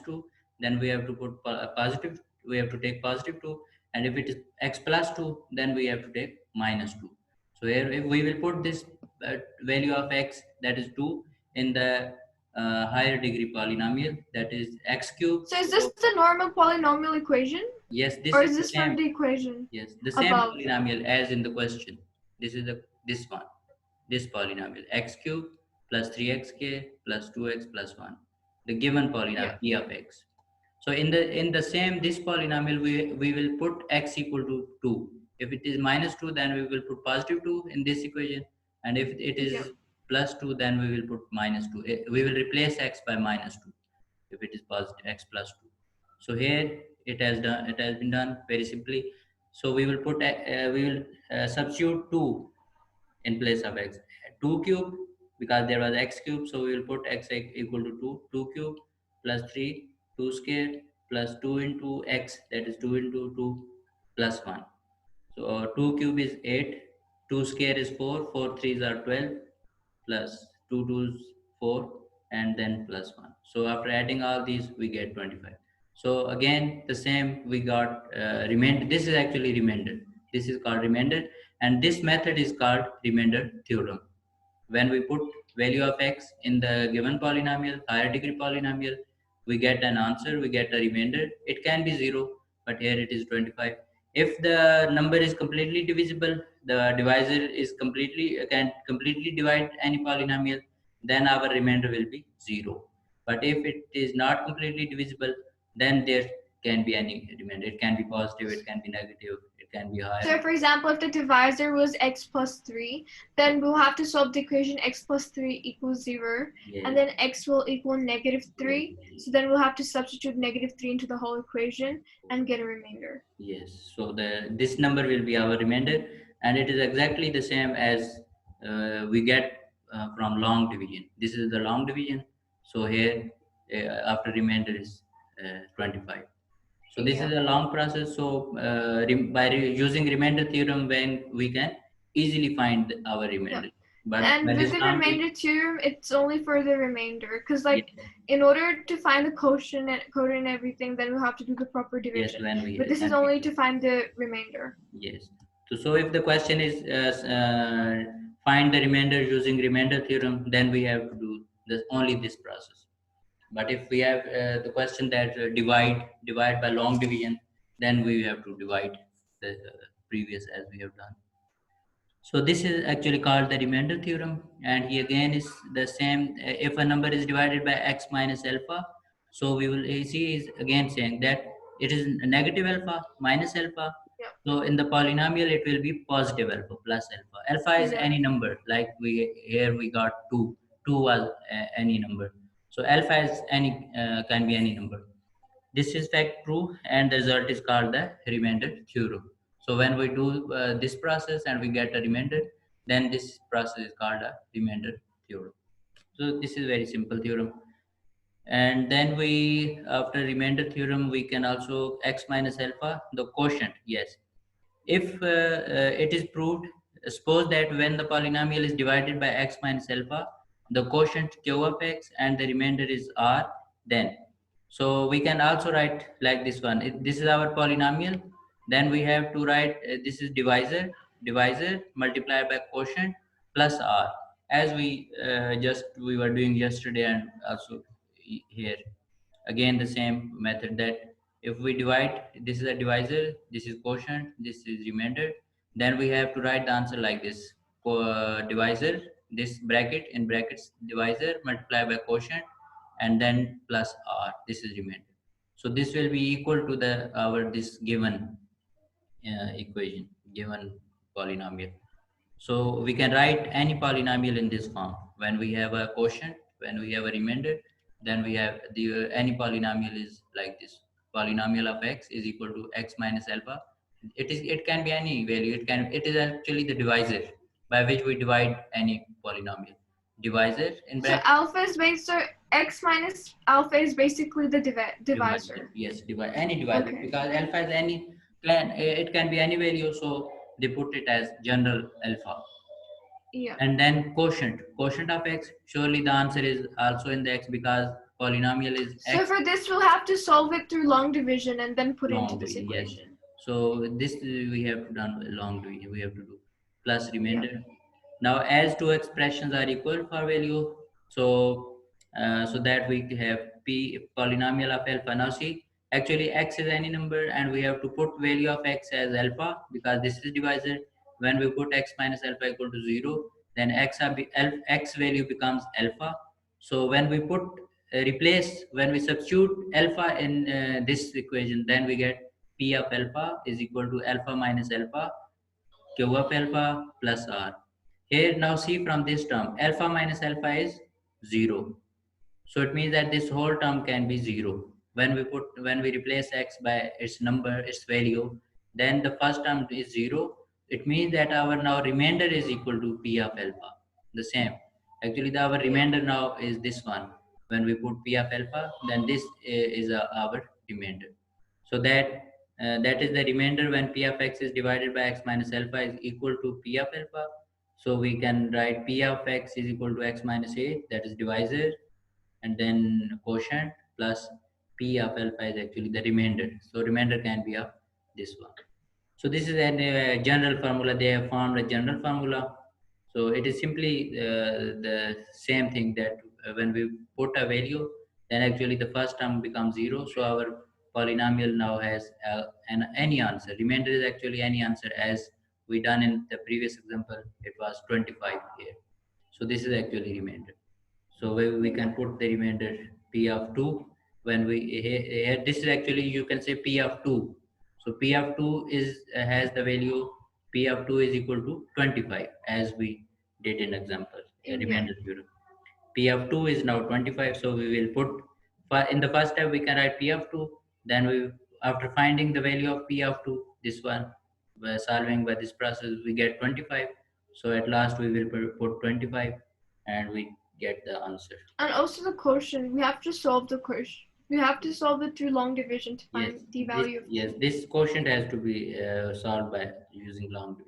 2, then we have to put positive, we have to take positive 2, and if it is x plus 2, then we have to take minus 2. So here if we will put this value of x, that is 2, in the higher degree polynomial, that is x cube. So is this the normal polynomial equation? Yes, this or is is the this same. from the equation? Yes, the same above? polynomial as in the question. This is this one, this polynomial x cube plus 3xk plus 2x plus 1, the given polynomial p of x. So in the same this polynomial, we will put x equal to 2. If it is minus 2, then we will put positive 2 in this equation, and if it is plus 2, then we will put minus 2. We will replace x by minus 2 if it is positive x plus 2. So here it has been done very simply. So we will put we will substitute 2 in place of x. 2 cube, because there was x cube, so we will put x equal to 2. 2 cube plus 3, 2 square plus 2 into x, that is 2 into 2 plus 1. So 2 cube is 8, 2 square is 4, 4 threes are 12, plus 2 twos 4, and then plus 1. So after adding all these, we get 25. So again, the same, we got remainder. This is actually remainder. This is called remainder, and this method is called remainder theorem. When we put value of x in the given polynomial, higher degree polynomial, we get an answer, we get a remainder. It can be 0, but here it is 25. If the number is completely divisible, the divisor is can completely divide any polynomial, then our remainder will be 0. But if it is not completely divisible, then there can be any remainder. It can be positive, it can be negative, it can be higher. So for example, if the divisor was x plus 3, then we'll have to solve the equation x plus 3 equals 0, and then x will equal negative 3. So then we'll have to substitute negative 3 into the whole equation and get a remainder. Yes, so this number will be our remainder, and it is exactly the same as we get from long division. This is the long division. So here after remainder is 25. So this is a long process. So by using remainder theorem, when we can easily find our remainder. But and with the remainder theorem, it's only for the remainder, because like in order to find the quotient and everything, then we'll have to do the proper division. Yes, but this is only to find the remainder. Yes. So if the question is find the remainder using remainder theorem, then we have to do only this process. But if we have the question that divide by long division, then we have to divide the previous as we have done. So this is actually called the remainder theorem, and he again is the same. If a number is divided by x minus alpha, so we will see is again saying that it is negative alpha minus alpha. So in the polynomial, it will be positive alpha plus alpha. Alpha is any number, like we got 2. 2 was any number. So alpha is any can be any number. This is fact true, and the result is called the remainder theorem. So when we do this process and we get a remainder, then this process is called a remainder theorem. So this is very simple theorem. And then we, after remainder theorem, we can also x minus alpha, the quotient. Yes, if it is proved, suppose that when the polynomial is divided by x minus alpha, the quotient q of x and the remainder is r, then so we can also write like this one. This is our polynomial. Then we have to write this is divisor multiplied by quotient plus r, as we were doing yesterday, and also here again the same method, that if we divide, this is a divisor, this is quotient, this is remainder, then we have to write the answer like this. Divisor, this bracket in brackets, divisor multiplied by quotient, and then plus r, this is remainder. So this will be equal to the our this given equation, given polynomial. So we can write any polynomial in this form. When we have a quotient, when we have a remainder, then we have the any polynomial is like this. Polynomial of x is equal to x minus alpha. It can be any value. It is actually the divisor by which we divide any polynomial. Divisor in bracket. So alpha is based on x minus alpha is basically the divisor. Yes, any divisor, because alpha is any plan. It can be any value, so they put it as general alpha. And then quotient of x, surely the answer is also in the x, because polynomial is So x for this, we'll have to solve it through long division and then put into long this division. Yes. equation. So this we have done long division. We have to do plus remainder. Yeah. Now, as two expressions are equal for value, so so that we have p polynomial of alpha. Now see, actually x is any number, and we have to put value of x as alpha because this is divisor. When we put x minus alpha equal to 0, then x value becomes alpha. So when we put replace when we substitute alpha in this equation, then we get p of alpha is equal to alpha minus alpha q of alpha plus r. Here now see from this term, alpha minus alpha is 0. So it means that this whole term can be 0. When we replace x by its number, its value, then the first term is 0. It means that our now remainder is equal to p of alpha. The same. Actually, our Yeah. remainder now is this one. When we put p of alpha, then this is our remainder. So that is the remainder when p of x is divided by x minus alpha is equal to p of alpha. So we can write p of x is equal to x minus a, that is divisor, and then quotient plus p of alpha is actually the remainder. So remainder can be of this one. So this is a general formula. They have formed a general formula. So it is simply the same thing that when we put a value, then actually the first term becomes 0. So our polynomial now has any answer. Remainder is actually any answer, as we done in the previous example. It was 25 here. So this is actually remainder. So we can put the remainder p of 2 when we here this is actually, you can say, p of 2. So p of 2 is has the value p of 2 is equal to 25, as we did in example Yeah. remainder theorem. P of 2 is now 25, so we will put in the first step we can write p of 2. Then we, after finding the value of p of 2, this one, by solving by this process, we get 25. So at last we will put 25 and we get the answer. And also the quotient, we have to solve the quotient. We have to solve it through long division to Yes, find the value of this quotient has to be solved by using long division.